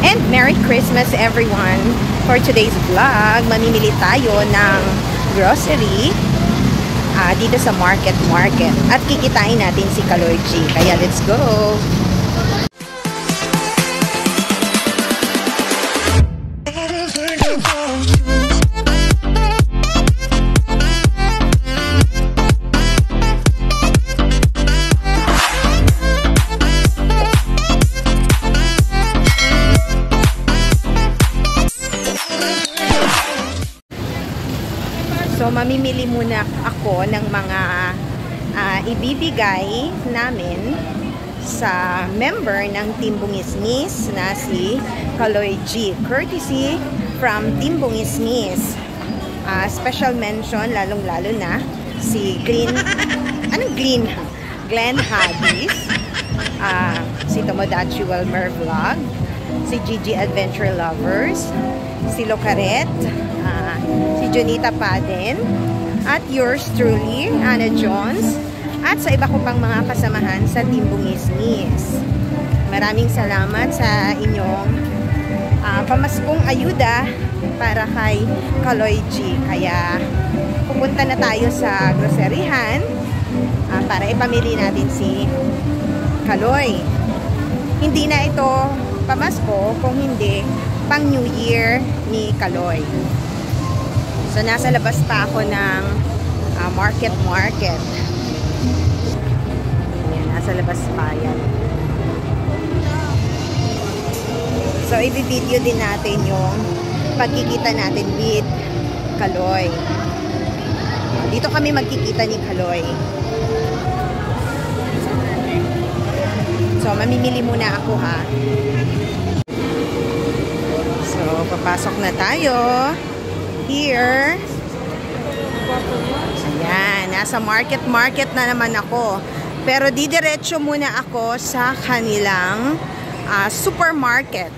And Merry Christmas everyone! For today's vlog, mamimili tayo ng grocery dito sa market at kikitain natin si Kaloy G. Kaya let's go! So, mamimili muna ako ng mga ibibigay namin sa member ng Team Bungisngis na si Kaloy G. Courtesy from Team Bungisngis. Special mention, lalong-lalo na si Glenn Hadis, si Tomodachi Wilmer Vlog, si Gigi Adventure Lovers, si Locaret, si Jonita Paden, at yours truly, Anna Jones, at sa iba ko pang mga kasamahan sa Team Bungisngis. Maraming salamat sa inyong pamaskong ayuda para kay Kaloy G. Kaya pupunta na tayo sa groceryhan para ipamili natin si Kaloy. Hindi na ito pamasko kung hindi pang New Year ni Kaloy. So, nasa labas pa ako ng market. Ayan, nasa labas pa yan. So, i-video din natin yung pagkikita natin with Kaloy. Dito kami magkikita ni Kaloy. So, mamimili muna ako ha. So, papasok na tayo. Here. Ayan, nasa market na naman ako. Pero didiretso muna ako sa kanilang supermarket.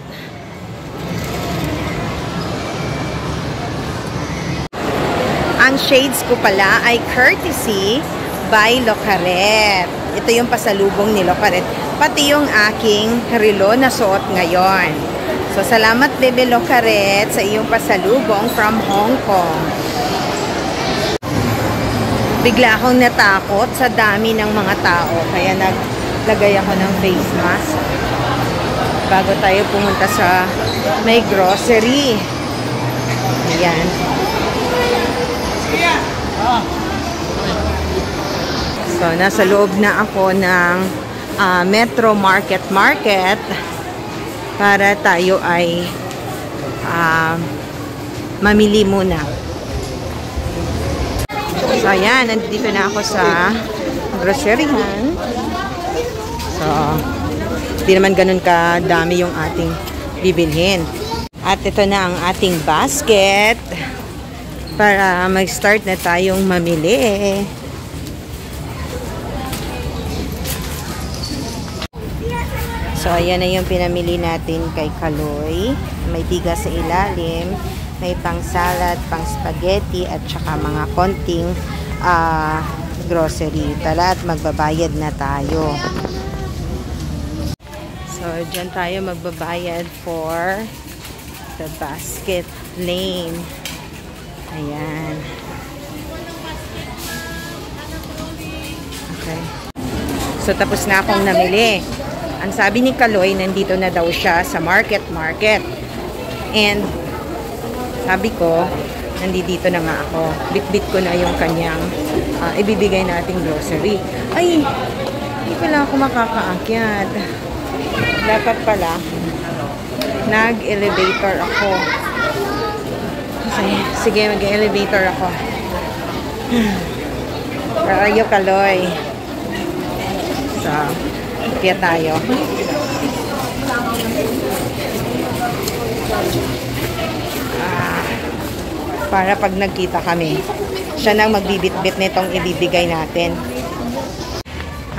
Ang shades ko pala ay courtesy by Locaret. Ito yung pasalubong ni Locaret. Pati yung aking relo na suot ngayon. So, salamat Bebe Locaret sa iyong pasalubong from Hong Kong. Bigla akong natakot sa dami ng mga tao. Kaya naglagay ako ng face mask bago tayo pumunta sa may grocery. Ayan. So, nasa loob na ako ng Metro Market para tayo ay mamili muna. So, ayan. Nandito na ako sa groceryhan. So, hindi naman ganun kadami yung ating bibilhin. At ito na ang ating basket para mag-start na tayong mamili. So, ayan na yung pinamili natin kay Kaloy. May bigas sa ilalim, may pang salad, pang spaghetti, at saka mga konting grocery. Tara at magbabayad na tayo. So, dyan tayo magbabayad for the basket lane. Ayan. Okay. So, tapos na akong namili. Ang sabi ni Kaloy, nandito na daw siya sa market. And sabi ko, nandito na nga ako. Bit-bit ko na yung kanyang ibibigay nating grocery. Ay, hindi pala ako makakaakyat. Dapat pala, nag-elevator ako. Sige, mag-elevator ako. Where are you, Kaloy? So, kaya tayo. Para pag nagkita kami, siya nang magbibit-bit nitong ibibigay natin.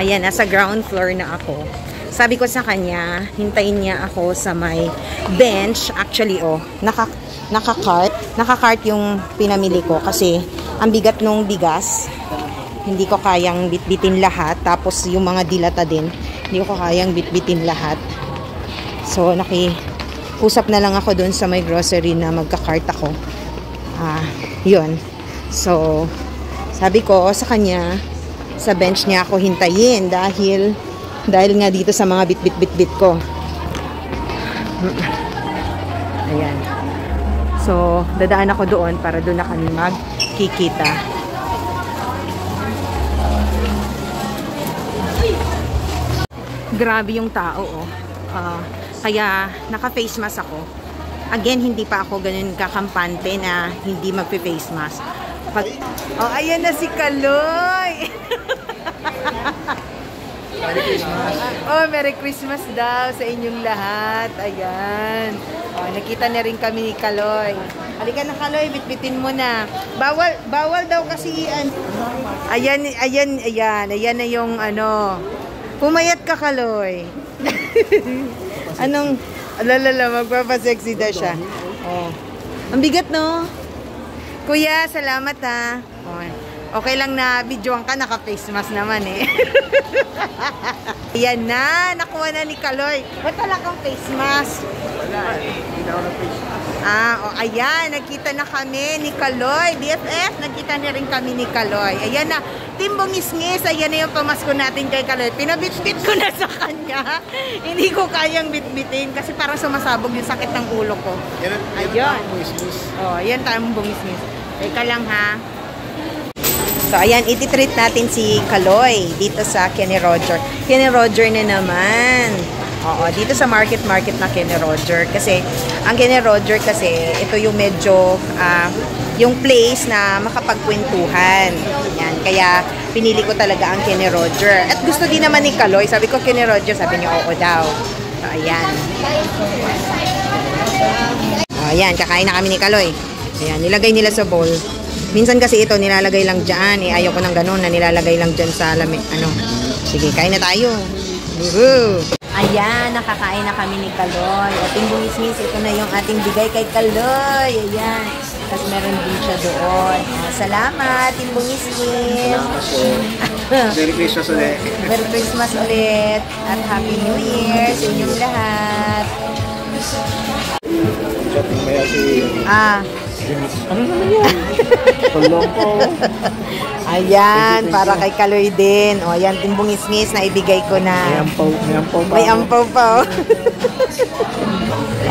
Ayan, nasa ground floor na ako. Sabi ko sa kanya, hintayin niya ako sa may bench. Actually, naka-cart yung pinamili ko kasi ang bigat nung bigas. Hindi ko kayang bitbitin lahat. Tapos yung mga dilata din, hindi ko kayang bitbitin lahat. So, usap na lang ako doon sa may grocery na magka-cart ako. Yun. So, sabi ko sa kanya, sa bench niya ako hintayin dahil nga dito sa mga bit ko. Ayan. So, dadaan ako doon para doon na kami magkikita. Grabe yung tao, oh. Kaya naka-face mask ako. Again, hindi pa ako ganun kakampante na hindi magpe-face mask. Ayan na si Kaloy! Merry Christmas! Merry Christmas daw sa inyong lahat. Ayan. Nakita na rin kami ni Kaloy. Halika na, Kaloy, bitbitin mo na. Bawal daw kasi Ayan na yung pumayat ka, Kaloy. Anong magpapasexy daw siya. Ang bigat, no? Kuya, salamat ha. Okay lang na videoan ka, naka-face mask naman eh. Ayan na, nakuha na ni Kaloy. Ba't wala kang face mask? Wala, hindi na ako ng face mask. Ayan, nagkita na kami ni Kaloy. BFF, nagkita na rin kami ni Kaloy. Ayan na, Team Bungis-ngis, ayan na yung pamasko natin kay Kaloy. Pinabit-bit ko na sa kanya. Hindi ko kayang bit-bitin kasi parang sumasabog yung sakit ng ulo ko. Ayan. Ayan tayong Bungis-ngis. Teka lang ha. So, ayan, ititreat natin si Kaloy dito sa Kenny Roger. Kenny Roger na naman. Oo, dito sa market na Kenny Roger. Kasi, ang Kenny Roger kasi, ito yung medyo, yung place na makapagkwentuhan. Yan, kaya pinili ko talaga ang Kenny Roger. At gusto din naman ni Kaloy. Sabi ko, Kenny Roger, sabi niya, oo daw. So, ayan. Ayan, kakain na kami ni Kaloy. Ayan, nilagay nila sa bowl. Minsan kasi ito nilalagay lang dyan. Ayaw ko ng ganun na nilalagay lang dyan sa lamig. Sige, kain na tayo. Ayan, nakakain na kami ni Kaloy. Ating Bungis-ngis, ito na yung ating bigay kay Kaloy. Ayan. Tapos meron din siya doon. Salamat, Team Bungis-ngis. Merry Christmas ulit. Merry Christmas ulit. At Happy New Year sa inyong lahat. Shopping maya si... Ano naman yan? Tulong po. Ayan, para kay Kaloy din. O, ayan, Team Bungis-ngis na ibigay ko na. May ampaw pa.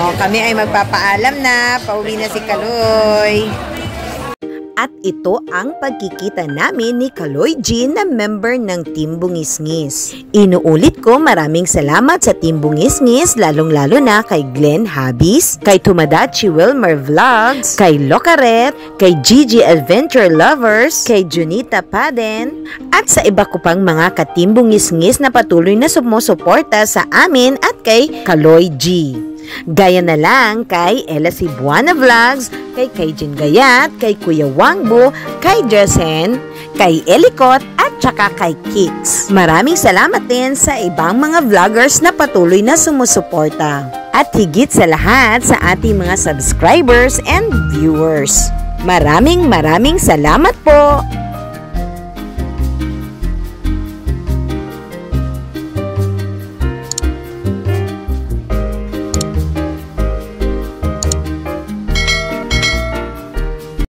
O, kami ay magpapaalam na. Pauwi na si Kaloy. At ito ang pagkikita namin ni Kaloy G na member ng Team Bungis-ngis. Inuulit ko maraming salamat sa Team Bungis-ngis, lalong-lalo na kay Glenn Habis, kay Tumadachi Wilmer Vlogs, kay Locaret, kay Gigi Adventure Lovers, kay Junita Paden, at sa iba ko pang mga ka-Team Bungis-ngis na patuloy na sumusuporta sa amin at kay Kaloy G. Gaya na lang kay Ella Cebuana Vlogs, kay Kaijin Gayat, kay Kuya Wangbo, kay Jesen, kay Elicot at saka kay Kicks. Maraming salamat din sa ibang mga vloggers na patuloy na sumusuporta. At higit sa lahat sa ating mga subscribers and viewers. Maraming salamat po!